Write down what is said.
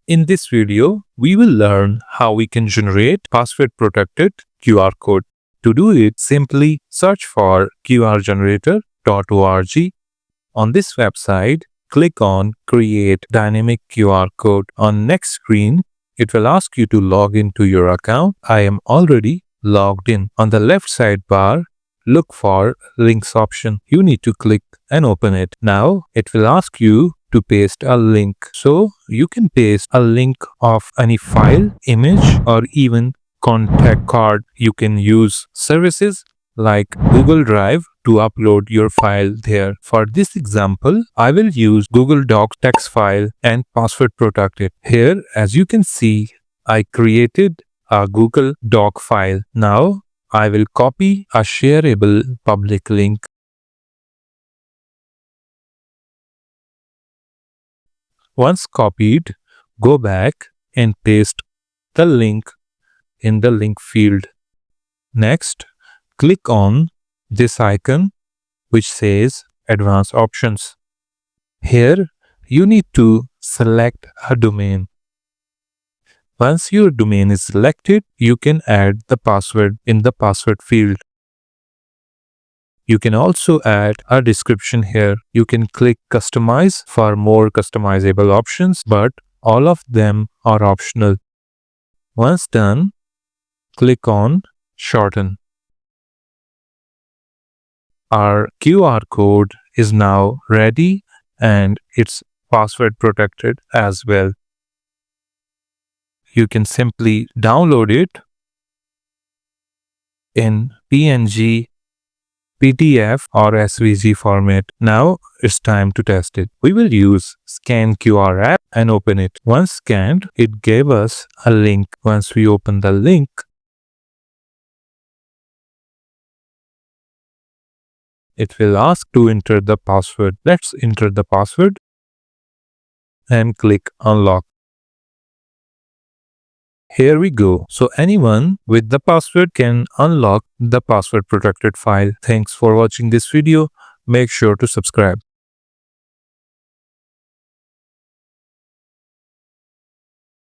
In this video, we will learn how we can generate password-protected QR code. To do it, simply search for qrgenerator.org. On this website, click on Create Dynamic QR Code. On next screen, it will ask you to log into your account. I am already logged in. On the left sidebar, look for Links option. You need to click and open it. Now, it will ask you to paste a link. So, you can paste a link of any file, image, or even contact card. You can use services like Google Drive to upload your file there. For this example, I will use Google Docs text file and password protected. Here, as you can see, I created a Google Doc file. Now, I will copy a shareable public link. Once copied, go back and paste the link in the link field. Next, click on this icon which says Advanced Options. Here, you need to select a domain. Once your domain is selected, you can add the password in the password field. You can also add a description here. You can click Customize for more customizable options, but all of them are optional. Once done, click on Shorten. Our QR code is now ready and it's password protected as well. You can simply download it in PNG, PDF or SVG format. Now it's time to test it. We will use Scan QR app and open it. Once scanned, it gave us a link. Once we open the link, it will ask to enter the password. Let's enter the password and click Unlock. Here we go. So anyone with the password can unlock the password protected file. Thanks for watching this video. Make sure to subscribe.